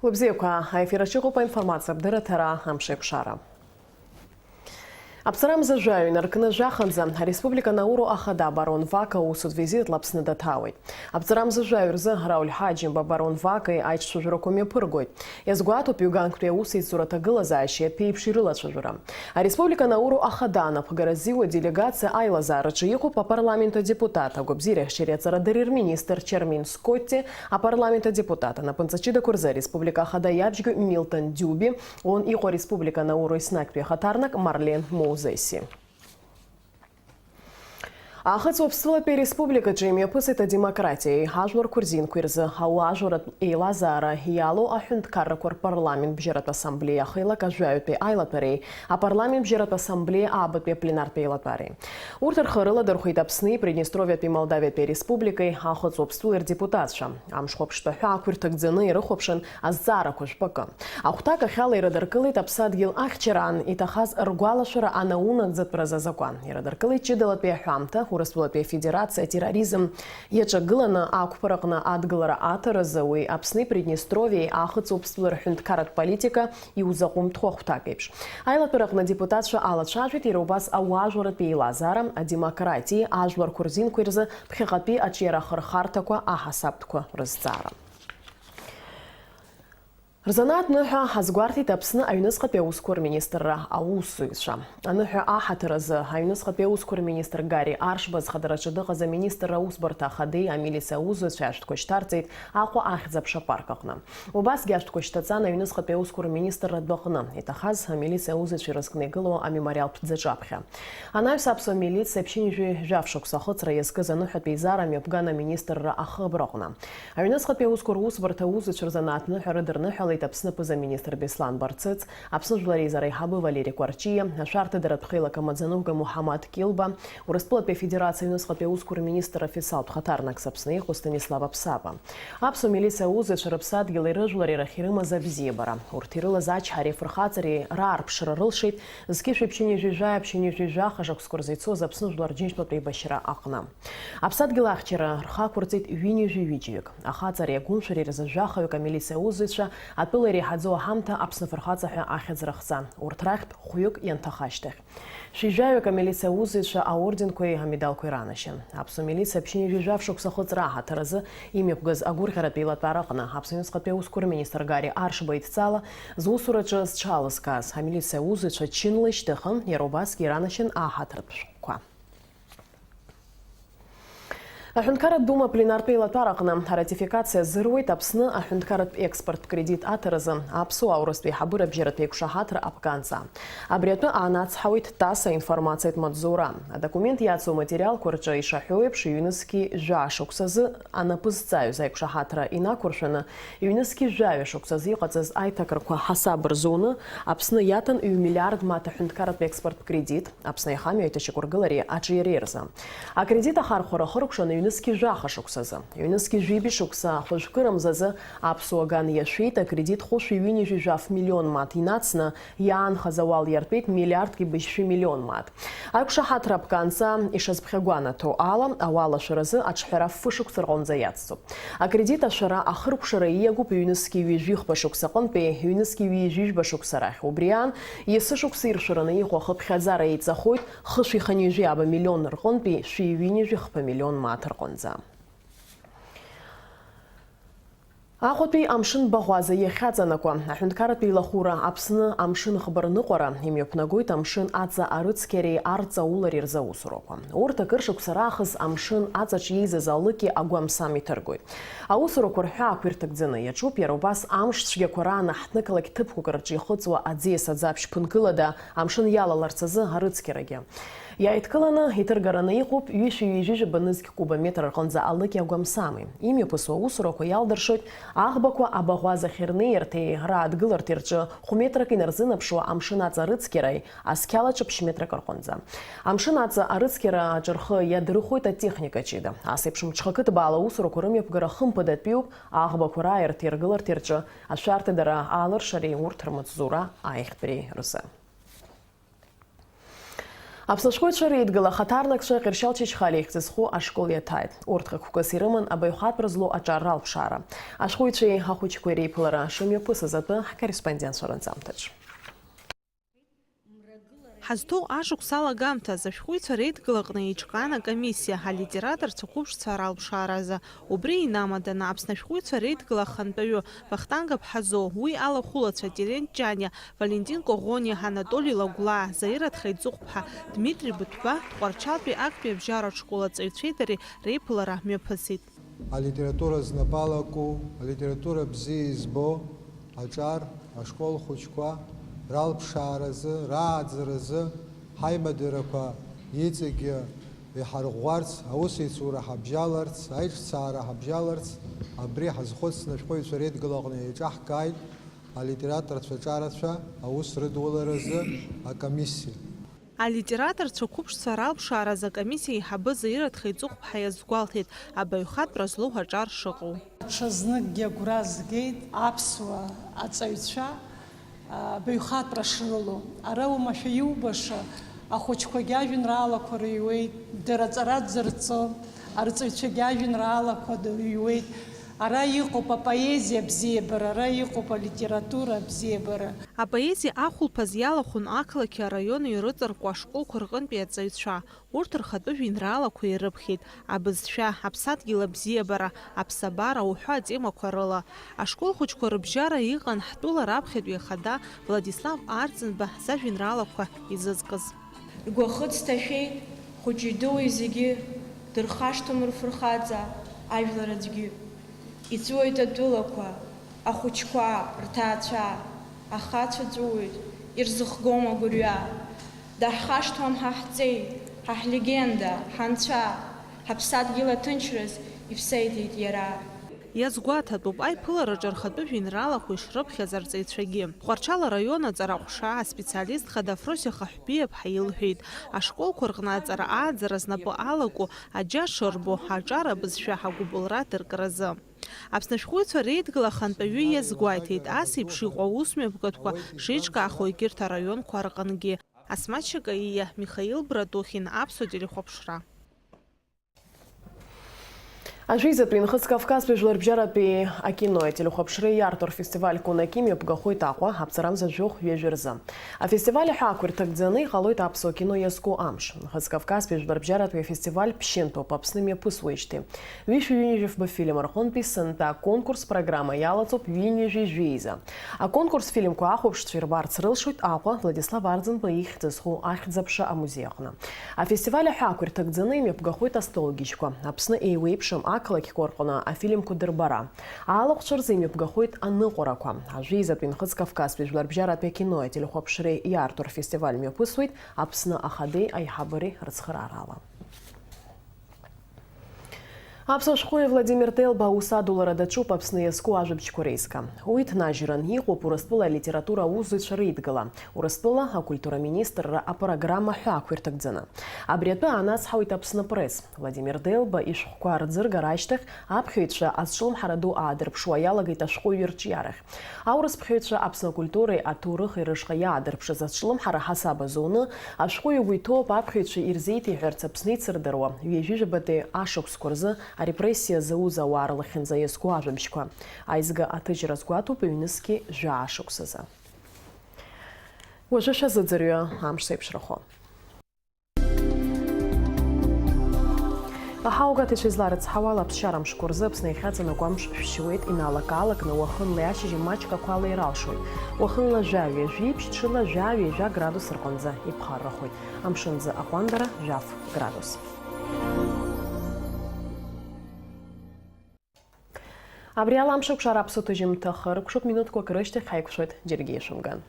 Лыбзеевка, эфирачыгу по информации Бдыратара Амшепшара. Апсарам зажаю наркны жаханза республика Науру Ахада барон Вака усуд визит лапсны датауи. Апсарам зажаю рзы Рауль Хаджимба барон Вака и айч шужурокуме пыргой. Язгуату пюган кпеусы сурата гылазащие пейпширыла шужура. А республика Науру Ахадана погоразила делегация Айлазара чиеху по парламенту депутата губзирях черецара дырир министр Чермин Скотти, а парламента депутата на панцачида Курзе республика Ахада ябжгу Милтон Дюби, он ихо республика Науру и снакпе хатарнак Марлен Моузеси. Ахац обствила пе республика джемия пысыта демократии. Хажвар Курзин курзы хауажурат Эйлазара ялу ахюнд карракор парламент бжерат ассамблея хыла кажуают пе айлатварей, а парламент бжерат ассамблея абат пе пленар пе айлатварей. Уртар хырыла дархуйтапсны Приднестровья пе Молдавия пе республикой ахац обствила депутатша. Амшхопшта хакуртак дзены рыхопшин аззара кушпака. Ахтака хала ирадаркылы тапсадгил ахчаран и тахаз ргуалашара анаунак затпраза закон. Ирадаркылы чидалат пе хамта Республика Федерация терроризм еча гылана акупаракна адгылара атаразы уй апсны Приднестровье ахыц обствлар хюндкарат политика и узакум тхохтакепш. Айлатпаракна депутатша алатшажвит и рубас ауажвара пе Лазара, а демократии ажвар Курзин курзы пхихатпи ачера хархартаква ахасаптква разцара. Рзанат нуха хазгварти тапсны аюнысқа пеускор министра аусыша. Нуха ахатыразы аюнысқа пеускор министр Гарри Аршбаз хадарачыды газа министр Раусбарта хады амилиса узы шашт коштарцейт аху ахзап шапаркахна. Убас гяшт коштацан аюнысқа пеускор министр радбахна. Итахаз амилиса узы чирыскнегыло а мемориал пдзачапхя. Анайс апсо милиция пшинижи жавшок сахоцра ескыза нуха пейзара мепгана министр ахыбрахна. Аюнысқа пеускор Раусбарта узы чирзанат нуха рыдырныха Апсны пыза министр Беслан Барцыц, апсны жлари Зарайхабы Валерий Кварчия, шарты даратхила Камадзановга Мухаммад Килба, у Республики Федерации нусхапе ускур министр официал Пхатарнак Сапсны Станислава Псапа. Апсу милиция узы шарапсад гилайры жлари Рахирыма Завзебара. Уртирыла зач Хари Фурхацари Рар Пшарырылшит, зкиши пчини жижая, пчини жижа, хажак скорзайцо запсны жлар джиншпа прибащира ахна. Апсад гилахчера рха курцит вини живичик. Ахацари гуншари разажахавика милиция узыша, Пылари хадзо хамта апсны фархацахя ахедзрахца. Уртрахт хуюк янтахаштех. Шижаюка милиция узыша а орден кой гамидал кой ранашен. Апсу милиция пшини жижавшук сахоцраха таразы имя пгаз агурхара пилат парахна. Апсу нюскапе ускур министр Гарри Аршбайт цала зусурача с чаласказ. А милиция узыша чинлыштехам ярубаски ранашен ахатрапшква. Ахюндкарат дума пленар пейлат парахна ратификация зыруй тапсны ахюндкарат экспорт кредит атаразы апсу ауроспе хабыра бжерат пекшахатра апганца. Абрету анац хауит таса информация мадзура. Документ яцу материал курча и шахёй пшиюнски жашуксазы анапызцаю за экшахатра и накуршена юнски жавешуксазы кацаз айтакарква хасабр зоны апсны ятан и миллиард мат ахюндкарат экспорт кредит апсны хами это чекургалари аджирерза. А кредита хархора хорукшена Юнски жаха шуксазы. Юнски жиби шукса хошкырам зазы апсуаган яшвейта кредит хоши юни жижав миллион мат. Инацна ян хазавал ярпет миллиард кибыши миллион мат. Айкша хатрапканца ишазбхегуана то ала, ауала шаразы ачхера фышук саргон заяцу. А кредита шара ахрук шара иягуп юнски вижих башуксакон пе юнски вижиш башуксарах. Убриан есышук сир шараны ихо хабхазара яйцахойт хыши ханижи аба миллион ргон пе ши юни жих по миллион мат. Ахотпи амшын багваза ехазанаква. Ахюндкарат пилахура апсны амшын хабарны қора. Имёпнагойт амшын аца арыцкери арца улари рзаусуроква. Орта кыршык сарахыз амшын аца чьейза залыки агуам сами торгой. Аусурок урхя аквиртак дзены. Ячуп ярубас амш чьякура нахтныкалак тыпку карачи хоцва адзеса запш пункылада амшын яла ларцазы арыцкераге. Я иткалана итаргараны ихуп юши южижи банызки кубометр архонза алыки агуам сами. Имя пысу усуроку ялдыршот ахбаква абагваза херны ерте град гылартирчы хуметрак инарзынапшу амшынаца рыцкерай аскялачы пшметрак архонза. Амшынаца арыцкера аджырхы ядырыхойта техника чида. Асепшым чхакыт бала усуроку рымя пгара хымпадат пиуп ахбакура ертир гылартирчы ашарты дара алыр шари уртырмыт зура айхпри рысы. Аԥсны реидгыла хаҭарнакцәа Ҟершьал Чачхалиа ихьӡызху ашкол иаҭааит. Урҭ хықәкыс ирыман абаҩхатәра злоу аҿар ралԥшаара. Ашхәыҩцәеи ахәыҷқәеи реиԥылара шымҩаԥысыз атәы ҳкорреспондентцәа рынҵамҭаҿ. Ҳазҭоу ашықәс алагамҭаз ашәҟәыҩҩцәа реидгылаҟны еиҿкаан акомиссиа алитераторцәа қәыԥшцәа ралԥшааразы. Убри инамаданы Аԥсны ашәҟәыҩҩцәа реидгыла ахантәаҩы Вахтанг Аԥҳазоу, уи алахәылацәа Терент Ҷаниа, Валентин Коӷониа, Анатоли Лагәлаа, Заира Ҭхеиҵыхәԥҳа, Дмитри Быҭәба, Тҟәарчалтәи актәи абжьаратә школ аҵаҩцәеи дареи реиԥылара мҩаԥысит. Алитература знапалаку, алитература бзиа избо, аҿар, ашкол хәыҷқәа ралԥшааразы, рааӡаразы, ҳаимадырақәа иҵегьы иҳарӷәӷәарц, аусеицура ҳабжьаларц, аиҿцаара ҳабжьаларц, абри ҳазхәыцны ашәҟәыҩҩцәа реидгылаҟны еиҿаҳкааит алитераторцәа ҿарацәа аус рыдуаларазы акомиссиа. Алитераторцәа қәыԥшцәа ралԥшааразы акомиссиа еиҳабы Заира Ҭхеиҵыхәԥҳа иазгәалҭеит абаҩхатәра злоу аҿар шыҟоу. Ҽазныкгьы агәра згеит аԥсуа аҵаҩцәа баҩхатәра шрылоу. Ара уамашәа иубаша ахәыҷқәагьы ажәеинраалақәа рыҩуеит, дара аҵара дзырҵо, арҵаҩцәагьы ажәеинраалақәа рыҩуеит. Ара иҟоуп апоезиа абзиабара, ара иҟоуп алитература абзиабара. Апоезиа ахәылԥаз иалахәын ақалақьи араиони ирыҵаркуа ашколқәа рҟынтәи аҵаҩцәа. Урҭ рхатәы жәеинраалақәа ирыԥхьеит. Абызшәа, аԥсадгьыл абзиабара, аԥсабара уҳәа атемақәа рыла. Ашкол хәыҷқәа рыбжьара иҟан ҳтәыла раԥхьатәи ахада Владислав Арӡынба зажәеинраалақәа изызкыз. Игәахыц ҭашәеит, хәыҷи-дуи зегьы, дырхашҭым рфырхаҵа, ажәлар аӡәгьы. Иҵуеит атәылақәа, ахәыҷқәа, рҭаацәа, ахацәа ҵәуеит, ирзыхгом агәырҩа. Даҳхашҭуам ҳаҳҵеи, ҳаҳлегенда, ҳанцәа, ҳаԥсадгьыл аҭынчраз ивсеиҭеит иара. Иазгәаҭатәуп аиԥылараҿы рхатәы жәеинраалақәа ишрыԥхьаз арҵаҩцәагьы. Тҟәарчал араион аҵараҟәша аспециалист хада Фросиа Хахәбиаԥҳа илҳәеит. Ашколқәа рҟны аҵара ааӡара знапы алаку, аџьа шырбо, аҿар абызшәа ҳагәыбылра дыркразы. Аԥсны ашәҟәыҩҩцәа реидгыла ахантәаҩы иазгәаҭеит, ас еиԥш иҟоу аусмҩаԥгатәқәа шеиҿкаахо егьырҭ араионқәа рҟынгьы. Асмат Шьакаиа, Михаил Братухин, Аԥсуа телехәаԥшра. Ажәизатәи Нхыҵ Кавказтәи Жәларбжьаратәи акино телехәаԥшреи иарту рфестиваль Кунаким иаԥгахоит Аҟәа ҳаԥҵарамза жәохә ҩажәа рзы. Афестиваль аҳәаақәа ирҭагӡаны иҟалоит аԥсуа кино иазку амш. Нхыҵ Кавказтәи Жәларбжьаратәи афестиваль ԥшьынтәоуп Аԥсны мҩаԥысуеижьҭеи. Ҩышәа-ҩынҩажәи фб-фильм рҟынтәи сынтәа аконкурс программа иалаҵоуп ҩынҩажәи жәеиза. Аконкурс фильмқәа ахәаԥшцәа ирбарц рылшоит Аҟәа Владислав Арӡынба ихьӡызху ахьӡ-аԥша амузеи аҟны. Афестиваль аҳәаақәа ирҭагӡаны имҩаԥгахоит астологичқәа. Аԥсны еиуеиԥшым ақалақьқәа рҟны афильмқәа дырбара. Алаҟәцәа рзы имҩаԥгахоит аныҟәарақәа. Ажәизатәи Нхыҵ Кавказтәи Жәларбжьаратәи акино телехәаԥшреи иарту рфестиваль мҩаԥысуеит Аԥсны ахадеи аиҳабыреи рыцхыраарала. Аԥсуа шәҟәыҩҩы Владимир Телба аус адулара даҿуп Аԥсны иазку ажәабжьқәа реизга. Уи ҭнажьран иҟоуп Урыстәыла алитература аусзуҩцәа реидгыла. Урыстәыла акультура министрра апрограмма ҳәаақәа ирҭагӡаны. Абри атәы аанацҳауеит Аԥсны пресс. Владимир Телба ишәҟәқәа рӡыргара ашьҭахь аԥхьаҩцәа азҿлымҳара ду аадырԥшуа иалагеит ашәҟәыҩҩы рҿиарахь. Аурыс ԥхьаҩцәа Аԥсны акультуреи аҭоурыхи рышҟа иаадырԥшыз азҿлымҳара ҳасаба зуны ашәҟәыҩҩы уи иҭоуп аԥхьаҩцәа ирзеиҭеиҳәарц Аԥсны ицырдыруа ҩажәижәабатәи ашықәсқәа рзы арепрессиа зауз ауаа рлахьынҵа иазку ажәабжьқәа. Аизга аҭыжьра згәаҭоуп ҩнысгьы жәа-шықәсазы. Уажәы шәазыӡырҩы амш сеиԥшрахо. Аҳаугат ишизларыцҳауа алаԥсшьара мшқәа рзы Аԥсны ихьаҵанакуа амш шәшьуеит, иналак-аалакны уахынла иашьыжь маҷкақәала иралшоит. Уахынла жәа-ҩажәи, ԥшьҽыла жәа-ҩажәа градус рҟынӡа иԥхаррахоит. Амшынӡа аҟәандара жәаф градус. Абри ала амш аҟәшара аԥсуа ҭыжьымҭа хыркәшоуп минуҭқәак рышьҭахь ҳаиқәшоит џьаргьы ишәымган.